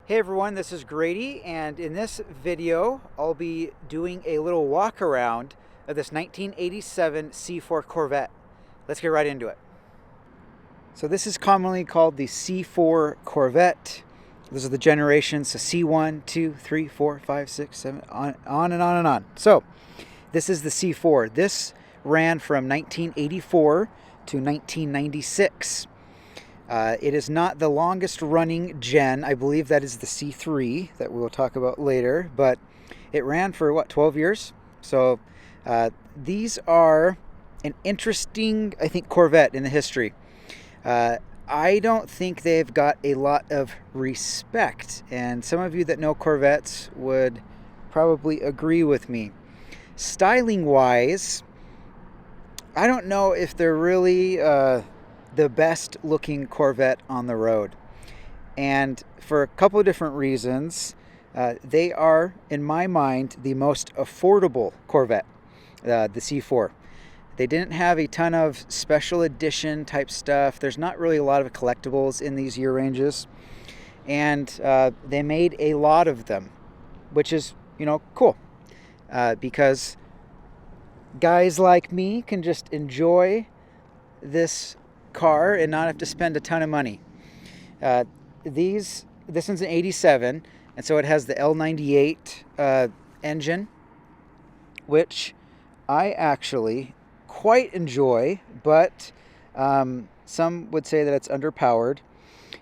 Hey everyone, this is Grady, and in this video I'll be doing a little walk around of this 1987 C4 Corvette. Let's get right into it. So this is commonly called the C4 Corvette. Those are the generations, so C1, 2, 3, 4, 5, 6, 7, on and on and on. So this is the C4. This ran from 1984 to 1996. It is not the longest running gen. I believe that is the C3 that we'll talk about later, but it ran for what, 12 years? So these are an interesting, I think, Corvette in the history. I don't think they've got a lot of respect, and some of you that know Corvettes would probably agree with me. Styling wise, I don't know if they're really the best looking Corvette on the road, and for a couple of different reasons. They are, in my mind, the most affordable Corvette, the C4. They didn't have a ton of special edition type stuff. There's not really a lot of collectibles in these year ranges, and they made a lot of them, which is, cool, because guys like me can just enjoy this car and not have to spend a ton of money. This one's an 87, and so it has the L98 engine, which I actually quite enjoy, but some would say that it's underpowered.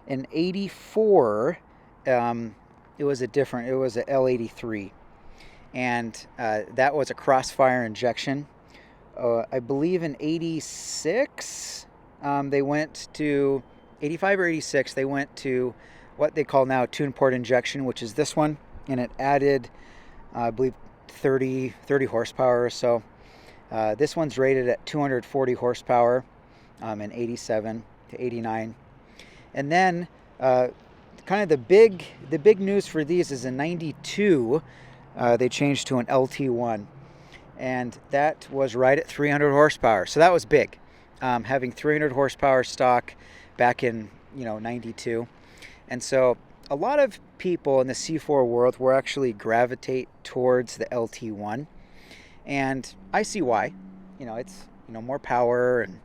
In 84, it was a L83, and that was a crossfire injection. I believe in 86, they went to 85 or 86. They went to what they call now tune port injection, which is this one, and it added, I believe, 30 horsepower or so. This one's rated at 240 horsepower in 87 to 89. And then kind of the big news for these is in 92, they changed to an LT1, and that was right at 300 horsepower. So that was big, having 300 horsepower stock back in 92. And so a lot of people in the C4 world will actually gravitate towards the LT1, and I see why. It's more power and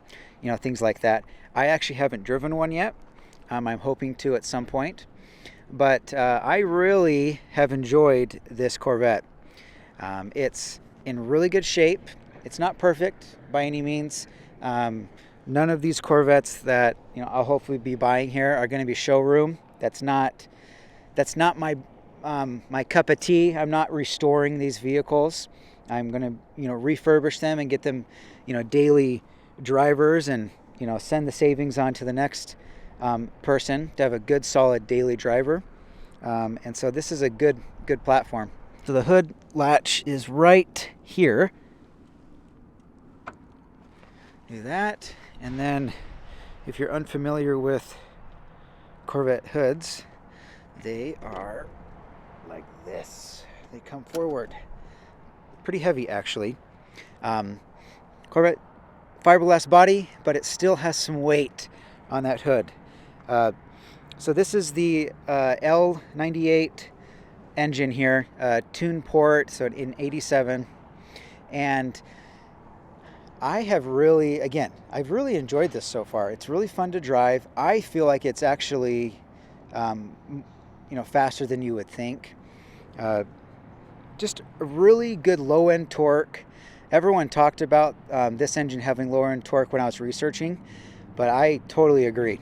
things like that. I actually haven't driven one yet. I'm hoping to at some point, but I really have enjoyed this Corvette. It's in really good shape. It's not perfect by any means. None of these Corvettes that I'll hopefully be buying here are going to be showroom. That's not my my cup of tea. I'm not restoring these vehicles. I'm going to refurbish them and get them daily drivers, and send the savings on to the next person to have a good solid daily driver. And so this is a good platform. So the hood latch is right here. Do that, and then if you're unfamiliar with Corvette hoods, they are like this. They come forward. Pretty heavy, actually. Corvette fiberglass body, but it still has some weight on that hood. So this is the L98 engine here, tune port, so in 87, and I've really enjoyed this so far. It's really fun to drive. I feel like it's actually, faster than you would think. Just a really good low-end torque. Everyone talked about this engine having lower-end torque when I was researching, but I totally agree.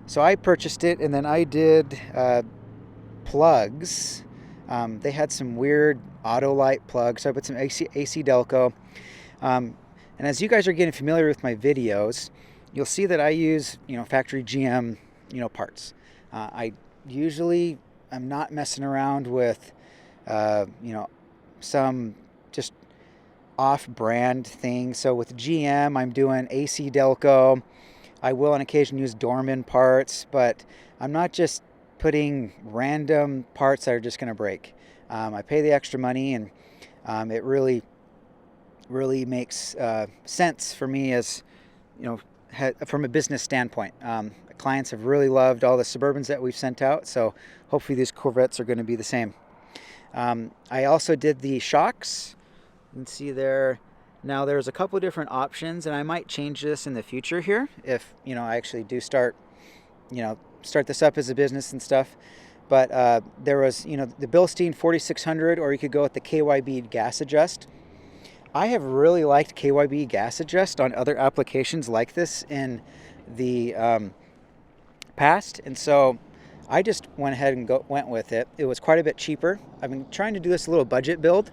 So I purchased it, and then I did plugs. They had some weird Autolite plugs, so I put some AC Delco. And as you guys are getting familiar with my videos, you'll see that I use, factory GM, parts. I usually am not messing around with, some just off-brand thing. So with GM, I'm doing AC Delco. I will on occasion use Dorman parts, but I'm not just putting random parts that are just going to break. I pay the extra money, and it really makes sense for me as from a business standpoint. clients have really loved all the Suburbans that we've sent out, so hopefully these Corvettes are going to be the same. I also did the shocks. You can see there. Now there's a couple different options, and I might change this in the future here if, you know, I actually do start this up as a business and stuff. But there was, you know, the Bilstein 4600, or you could go with the KYB gas adjust. I have really liked KYB gas adjust on other applications like this in the past, and so I just went ahead and went with it. It was quite a bit cheaper. I've been trying to do this little budget build.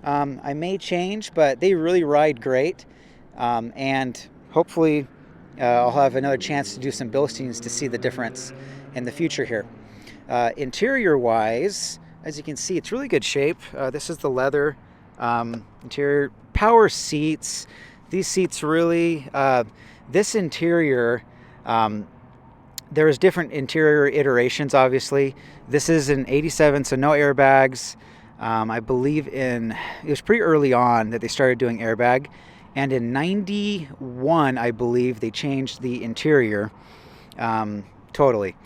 I may change, but they really ride great, and hopefully I'll have another chance to do some Bilsteins to see the difference in the future here. Interior wise, as you can see, it's really good shape. This is the leather interior, power seats. These seats really, this interior, there's different interior iterations, obviously. This is an 87, so no airbags. I believe it was pretty early on that they started doing airbag. And in 91, I believe they changed the interior totally.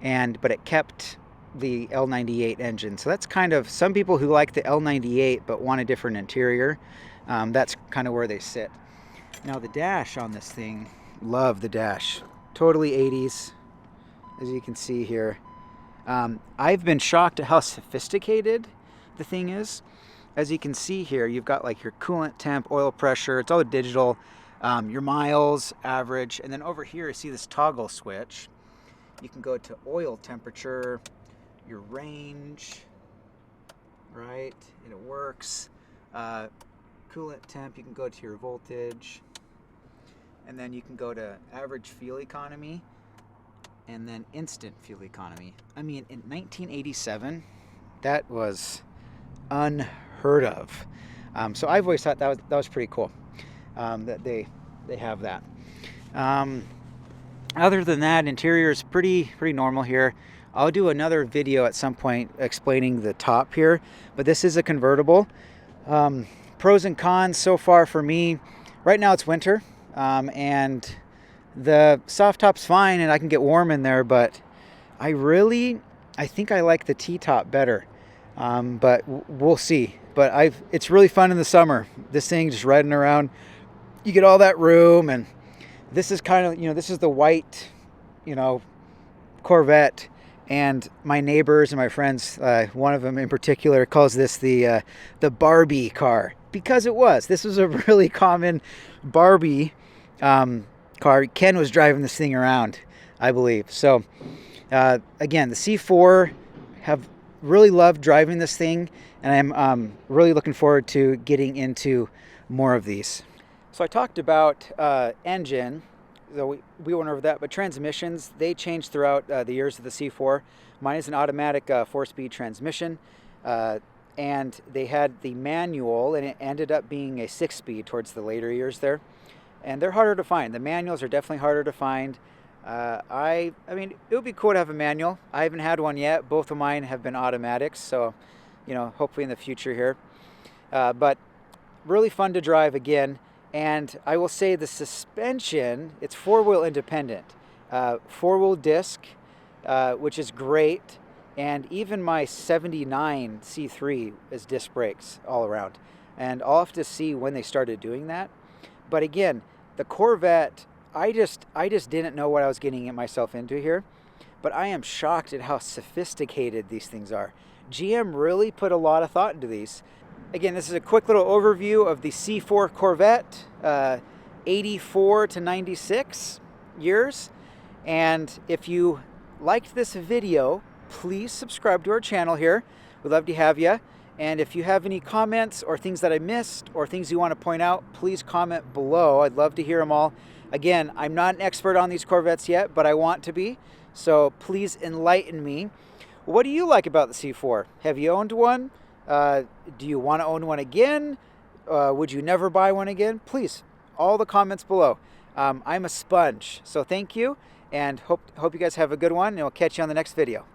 But it kept the L98 engine. So that's kind of, some people who like the L98 but want a different interior, that's kind of where they sit. Now the dash on this thing, love the dash. Totally 80s, as you can see here. I've been shocked at how sophisticated the thing is. As you can see here, you've got like your coolant temp, oil pressure, it's all digital, your miles, average, and then over here you see this toggle switch. You can go to oil temperature, your range, right, and it works. Coolant temp, you can go to your voltage, and then you can go to average fuel economy, and then instant fuel economy. I mean, in 1987, that was unheard of. So I've always thought that was pretty cool, that they have that. Other than that, interior is pretty normal here. I'll do another video at some point explaining the top here, but this is a convertible. Pros and cons so far for me, right now it's winter, and the soft top's fine and I can get warm in there, but I think I like the T-top better. But we'll see. But it's really fun in the summer. This thing just riding around, you get all that room, and this is kind of, this is the white, Corvette. And my neighbors and my friends, one of them in particular, calls this the Barbie car, because this was a really common Barbie car. Ken was driving this thing around, I believe. So again, the C4 have really loved driving this thing, and I'm really looking forward to getting into more of these. So I talked about engine, so we went over that, but transmissions, they changed throughout the years of the C4. Mine is an automatic 4-speed transmission, and they had the manual, and it ended up being a 6-speed towards the later years there. And they're harder to find. The manuals are definitely harder to find. I mean, it would be cool to have a manual. I haven't had one yet. Both of mine have been automatics, so, hopefully in the future here. But really fun to drive again. And I will say the suspension, it's 4-wheel independent. 4-wheel disc, which is great. And even my 79 C3 is disc brakes all around. And I'll have to see when they started doing that. But again, the Corvette, I just didn't know what I was getting myself into here, but I am shocked at how sophisticated these things are. GM really put a lot of thought into these. Again, this is a quick little overview of the C4 Corvette, 84 to 96 years. And if you liked this video, please subscribe to our channel here. We'd love to have you. And if you have any comments or things that I missed or things you want to point out, please comment below. I'd love to hear them all. Again, I'm not an expert on these Corvettes yet, but I want to be. So please enlighten me. What do you like about the C4? Have you owned one? Do you want to own one again? Would you never buy one again? Please, all the comments below. I'm a sponge. So thank you, and hope you guys have a good one, and we'll catch you on the next video.